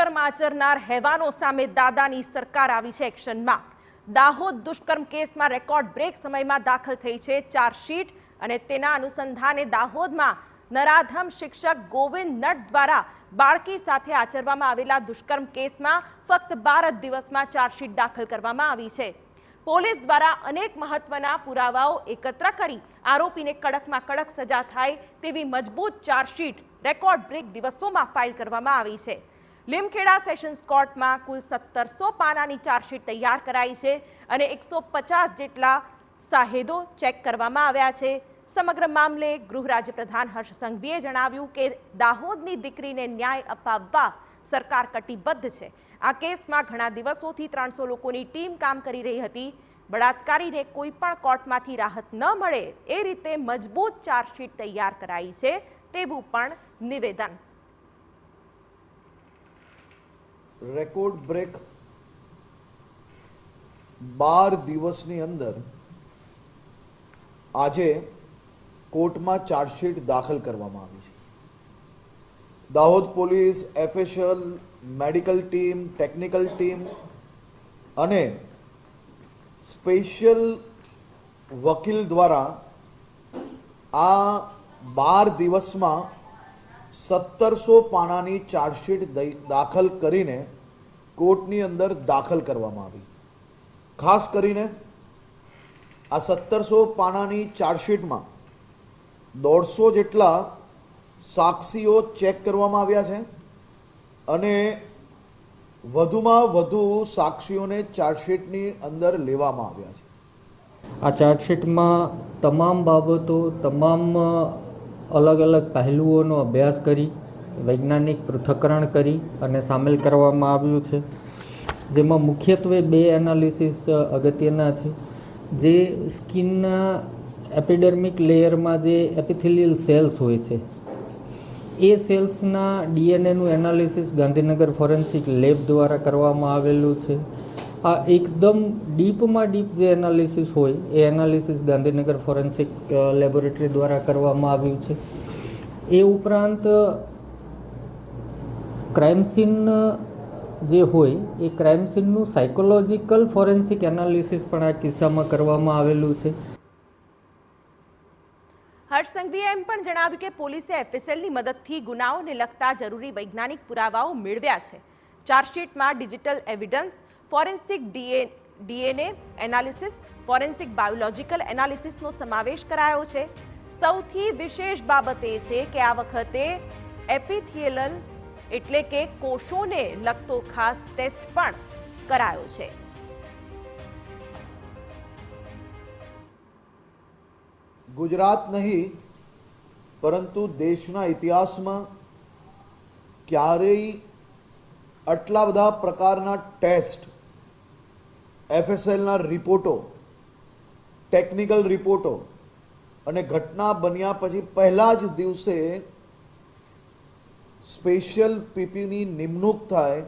દુષ્કર્મ આચરનાર હેવાનો સામે દાદાની સરકાર આવી છે એક્શનમાં। દાહોદ દુષ્કર્મ કેસમાં રેકોર્ડ બ્રેક સમયમાં દાખલ થઈ છે ચાર્જશીટ અને તેના અનુસંધાને દાહોદમાં નરાધમ શિક્ષક ગોવિંદ નટ દ્વારા બાળકી સાથે આચરવામાં આવેલા દુષ્કર્મ કેસમાં ફક્ત 12 દિવસમાં ચાર્જશીટ દાખલ કરવામાં આવી છે। પોલીસ દ્વારા અનેક મહત્વના પુરાવાઓ એકત્ર કરી આરોપીને કડકમાં કડક સજા થાય તેવી મજબૂત ચાર્જશીટ રેકોર્ડ બ્રેક દિવસોમાં ફાઇલ કરવામાં આવી છે। લીમખેડા સેશન્સ કોર્ટમાં કુલ 1700 પાનાની ચાર્જશીટ તૈયાર કરાઈ છે અને 150 જેટલા સાહેદો ચેક કરવામાં આવ્યા છે। સમગ્ર મામલે ગૃહ રાજ્યપ્રધાન હર્ષ સંઘવીએ જણાવ્યું કે દાહોદની દીકરીને ન્યાય અપાવવા સરકાર કટિબદ્ધ છે। આ કેસમાં ઘણા દિવસોથી 300 લોકોની ટીમ કામ કરી રહી હતી। બળાત્કારીને કોઈ પણ કોર્ટમાંથી રાહત ન મળે એ રીતે મજબૂત ચાર્જશીટ તૈયાર કરાઈ છે તેવું પણ નિવેદન। રેકોર્ડ બ્રેક 12 દિવસની અંદર આજે કોર્ટમાં ચાર્જશીટ દાખલ કરવામાં આવી છે। Dahod police, FSL, medical team, technical team અને સ્પેશિયલ વકીલ દ્વારા આ 12 દિવસમાં 1700 પાનાની ચાર્જશીટ દાખલ કરીને કોર્ટની અંદર દાખલ કરવામાં આવી। ખાસ કરીને આ 1700 પાનાની ચાર્જશીટમાં 150 જેટલા સાક્ષીઓ ચેક કરવામાં આવ્યા છે અને વધુમાં વધુ સાક્ષીઓને ચાર્જશીટની અંદર લેવામાં આવ્યા છે। આ ચાર્જશીટમાં તમામ બાબતો, તમામ અલગ અલગ પહેલુઓનો અભ્યાસ કરી વૈજ્ઞાનિક પૃથ્થકરણ કરી અને સામેલ કરવામાં આવ્યું છે, જેમાં મુખ્યત્વે 2 એનાલિસિસ અગત્યના છે। જે સ્કિનના એપિડર્મિક લેયરમાં જે એપિથેલિયલ સેલ્સ હોય છે એ સેલ્સના ડીએનએનું એનાલિસિસ ગાંધીનગર ફોરેન્સિક લેબ દ્વારા કરવામાં આવેલું છે। આ એકદમ ડીપમાં ડીપ જે એનાલિસિસ હોય એ એનાલિસિસ ગાંધીનગર ફોરેન્સિક લેબોરેટરી દ્વારા કરવામાં આવ્યું છે। એ ઉપરાંત ક્રાઇમ સીન જે હોય એ ક્રાઇમ સીનનું સાયકોલોજીકલ ફોરેન્સિક એનાલિસિસ પણ આ કિસ્સામાં કરવામાં આવેલું છે। હર્ષ સંઘવીએ એમ પણ જણાવ્યું કે પોલીસે એફએસએલની મદદથી ગુનાઓને લગતા જરૂરી વૈજ્ઞાનિક પુરાવાઓ મેળવ્યા છે। ચાર્જશીટમાં digital evidence, forensic DNA analysis, forensic biological એનાલિસિસનો સમાવેશ કરાયો છે। સૌથી વિશેષ બાબત એ છે કે આ વખતે એપિથેલિયલ એટલે કે કોષોને લગતો ખાસ ટેસ્ટ પણ કરાયો છે। ગુજરાત નહીં પરંતુ દેશના ઇતિહાસમાં ક્યારેય આટલા બધા પ્રકારના ટેસ્ટ, એફએસએલના રિપોર્ટો, ટેકનિકલ રિપોર્ટો અને ઘટના બન્યા પછી પહેલા જ દિવસે સ્પેશિયલ પીપીની નિમણૂક થાય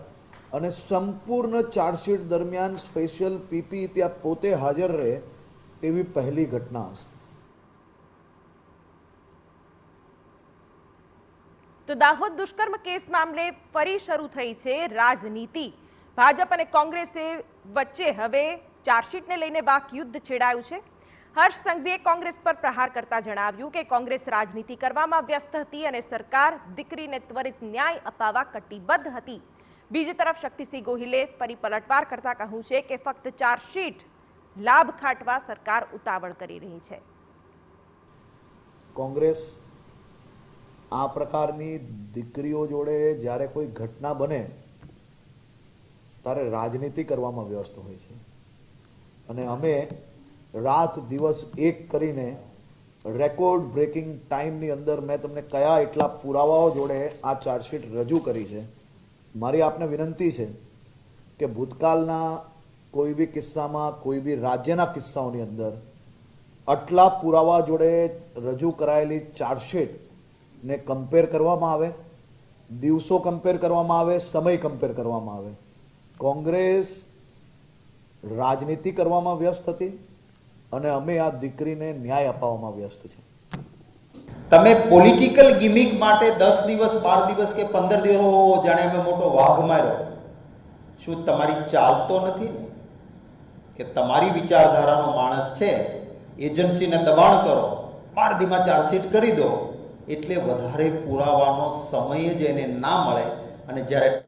અને સંપૂર્ણ ચાર્જશીટ દરમિયાન સ્પેશિયલ પીપી ત્યાં પોતે હાજર રહે તેવી પહેલી ઘટના હશે। તો દાહોદ દુષ્કર્મ કેસ મામલે ફરી શરૂ થઈ છે રાજનીતિ। ભાજપ અને કોંગ્રેસે વચ્ચે હવે ચાર્જશીટને લઈને વાકયુદ્ધ છેડાયું છે। હર્ષ સંઘવીએ કોંગ્રેસ પર પ્રહાર કરતા જણાવ્યું કે કોંગ્રેસ રાજનીતિ કરવામાં વ્યસ્ત હતી અને સરકાર દીકરીને ત્વરિત ન્યાય અપાવવા કટિબદ્ધ હતી। બીજી તરફ શક્તિસિંહ ગોહિલે ફરી પલટવાર કરતા કહ્યું છે કે ફક્ત ચાર્જશીટ લાભ ખાટવા સરકાર ઉતાવળ કરી રહી છે। કોંગ્રેસ આ પ્રકારની દીકરીઓ જોડે જ્યારે કોઈ ઘટના બને ત્યારે રાજનીતિ કરવામાં વ્યસ્ત હોય છે અને અમે રાત દિવસ એક કરીને રેકોર્ડ બ્રેકિંગ ટાઈમની અંદર મેં તમને કયા એટલા પુરાવાઓ જોડે આ ચાર્જશીટ રજૂ કરી છે। મારી આપને વિનંતી છે કે ભૂતકાળના કોઈ બી કિસ્સામાં, કોઈ બી રાજ્યના કિસ્સાઓની અંદર આટલા પુરાવા જોડે રજૂ કરાયેલી ચાર્જશીટ ને કમ્પેર કરવામાં આવે, દિવસો કમ્પેર કરવામાં આવે, સમય કમ્પેર કરવામાં આવે। કોંગ્રેસ રાજનીતિ કરવામાં વ્યસ્ત હતી અને અમે આ દીકરીને ન્યાય અપાવવામાં વ્યસ્ત છે। તમે પોલિટિકલ ગિમિક માટે 10 દિવસ 12 દિવસ કે 15 દિવસ જાણે અમે મોટો વાઘ માર્યો, શું તમારી ચાલ તો નથી ને કે તમારી વિચારધારાનો માણસ છે, એજન્સીને દબાણ કરો, 12 દીમાં ચાર્જશીટ કરી દો, એટલે વધારે પુરાવાનો સમય જ એને ના મળે અને જ્યારે